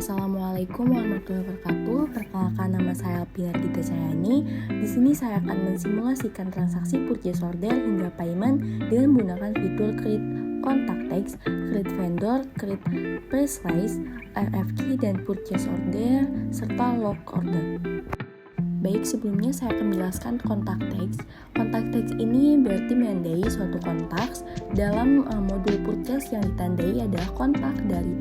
Assalamualaikum warahmatullahi wabarakatuh. Perkenalkan, nama saya Alpina Gita Cahyani. Di sini saya akan mensimulasikan transaksi purchase order hingga payment dengan menggunakan fitur create contact text, create vendor, create price list, RFQ, dan purchase order serta log order. Baik, sebelumnya saya akan menjelaskan contact text. Contact text ini berarti menandai suatu kontaks dalam modul purchase yang ditandai adalah kontak dari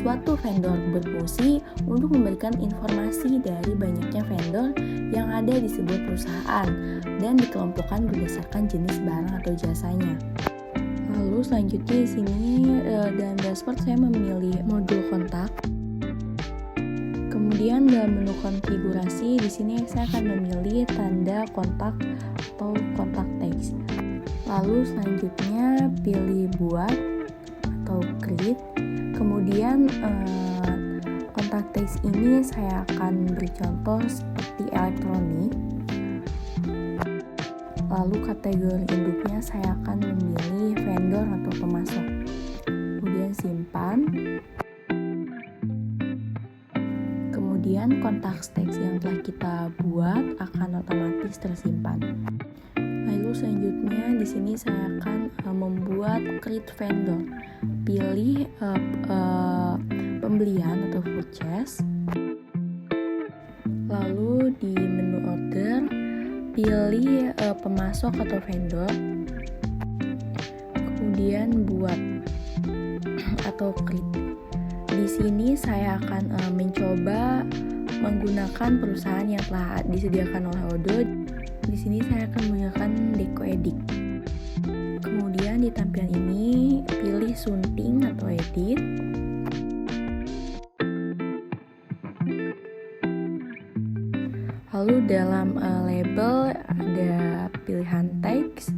suatu vendor berfungsi untuk memberikan informasi dari banyaknya vendor yang ada di sebuah perusahaan dan dikelompokkan berdasarkan jenis barang atau jasanya. Lalu selanjutnya di sini dalam dashboard saya memilih modul kontak. Kemudian dalam menu konfigurasi di sini saya akan memilih tanda kontak atau kontak text. Lalu selanjutnya pilih buat atau create. Kemudian kontak text ini saya akan beri contoh seperti elektronik. Lalu kategori induknya saya akan memilih vendor atau pemasok. Kemudian simpan. Kemudian kontak text yang telah kita buat akan otomatis tersimpan. Lalu selanjutnya di sini saya akan membuat create vendor. Pilih pembelian atau purchase. Lalu di menu order pilih pemasok atau vendor. Kemudian buat atau create. Di sini saya akan mencoba menggunakan perusahaan yang telah disediakan oleh Odoo. Di sini saya akan menggunakan Deco Edit. Kemudian di tampilan ini pilih sunting atau edit. Lalu dalam label ada pilihan teks.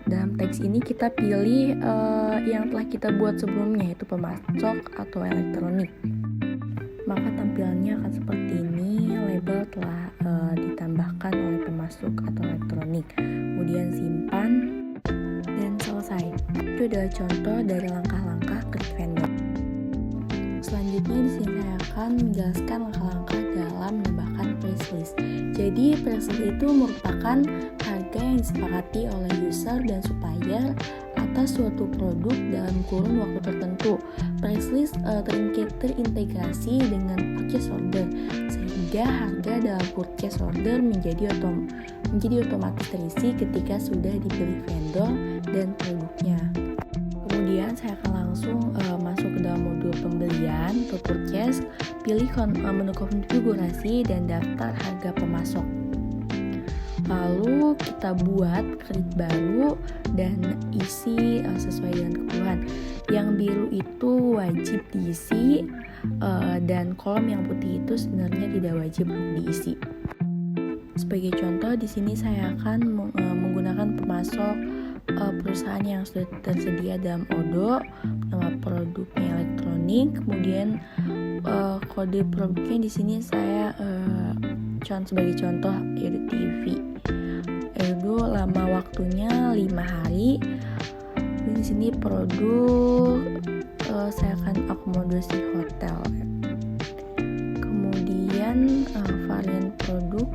Dalam teks ini kita pilih yang telah kita buat sebelumnya, yaitu pemasok atau elektronik. Maka tampilannya akan seperti ini. Label telah ditambahkan oleh pemasok atau elektronik. Kemudian simpan dan selesai. Itu adalah contoh dari langkah-langkah create vendor. Selanjutnya di sini saya akan menjelaskan langkah-langkah dalam menambahkan price list. Jadi price list itu merupakan harga yang disepakati oleh user dan supplier atas suatu produk dalam kurun waktu tertentu. Price list terintegrasi dengan purchase order sehingga harga dalam purchase order menjadi otomatis terisi ketika sudah dipilih vendor dan produknya. Kemudian saya akan langsung masuk ke dalam modul pembelian atau purchase, pilih menu konfigurasi dan daftar harga pemasok. Lalu kita buat create baru dan isi sesuai dengan kebutuhan. Yang biru itu wajib diisi dan kolom yang putih itu sebenarnya tidak wajib diisi. Sebagai contoh di sini saya akan menggunakan pemasok perusahaan yang sudah tersedia dalam Odoo, nama produknya elektronik, kemudian kode produknya di sini saya sebagai contoh Edu TV. Edu lama waktunya 5 hari. Di sini produk saya akan akomodasi hotel. Kemudian varian produk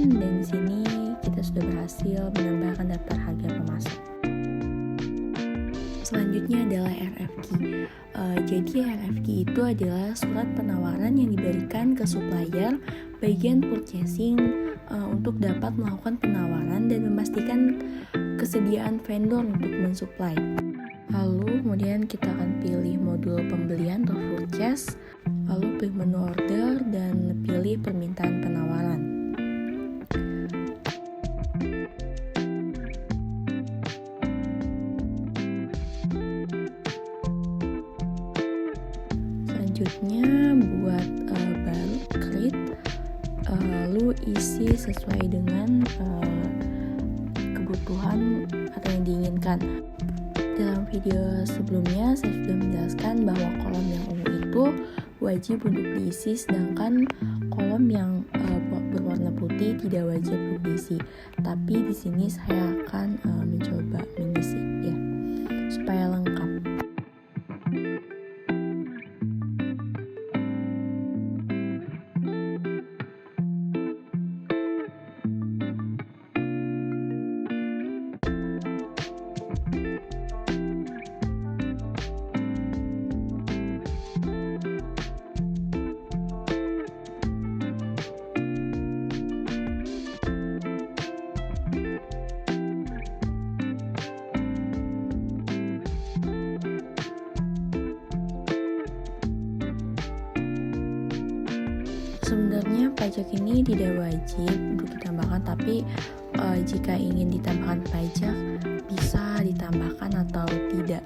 dan di sini kita sudah berhasil menambahkan daftar harga pemasok. Selanjutnya adalah RFQ. Jadi RFQ itu adalah surat penawaran yang diberikan ke supplier bagian purchasing untuk dapat melakukan penawaran dan memastikan kesediaan vendor untuk mensuplai. Lalu kemudian kita akan pilih modul pembelian atau purchase, lalu pilih menu order dan pilih permintaan penawaran. Selanjutnya buat baru create, lalu isi sesuai dengan kebutuhan atau yang diinginkan. Dalam video sebelumnya saya sudah menjelaskan bahwa kolom yang ungu itu wajib untuk diisi, sedangkan kolom yang berwarna putih tidak wajib untuk diisi. Tapi di sini saya akan mencoba mengisi ya supaya lengkap. Sebenarnya pajak ini tidak wajib untuk ditambahkan, tapi jika ingin ditambahkan pajak bisa ditambahkan atau tidak.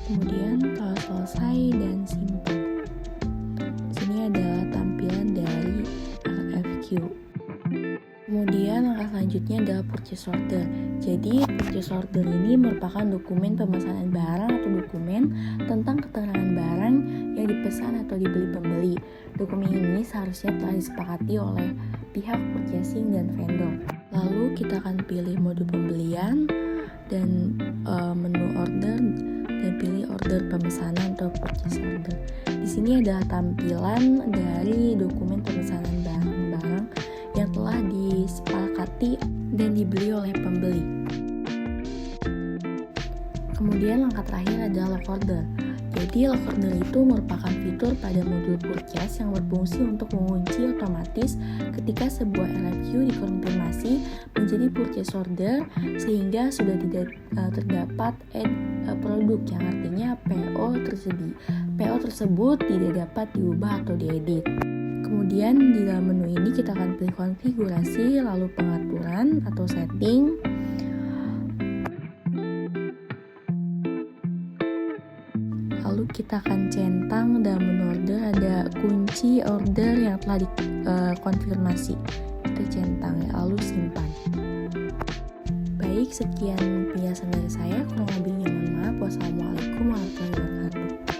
Kemudian kalau selesai dan simpan. Di sini adalah tampilan dari RFQ. Kemudian langkah selanjutnya adalah purchase order. Jadi purchase order ini merupakan dokumen pemesanan barang atau dokumen tentang keterangan barang yang dipesan atau dibeli pembeli. Dokumen ini seharusnya telah disepakati oleh pihak purchasing dan vendor. Lalu kita akan pilih mode pembelian dan menu order dan pilih order pemesanan atau purchase order. Di sini adalah tampilan dari dokumen pemesanan barang-barang yang telah disepakati dan dibeli oleh pembeli. Kemudian langkah terakhir adalah lock order. Jadi lock order itu merupakan fitur pada modul purchase yang berfungsi untuk mengunci otomatis ketika sebuah RFQ dikonfirmasi menjadi purchase order sehingga sudah tidak terdapat produk, yang artinya PO tersebut tidak dapat diubah atau diedit. Kemudian di dalam menu ini kita akan pilih konfigurasi, lalu pengaturan atau setting. Lalu kita akan centang dalam menu order ada kunci order yang telah dikonfirmasi. Kita centang ya, lalu simpan. Baik, sekian penjelasan dari saya. Kurang lebihnya mohon maaf. Wassalamualaikum warahmatullahi wabarakatuh.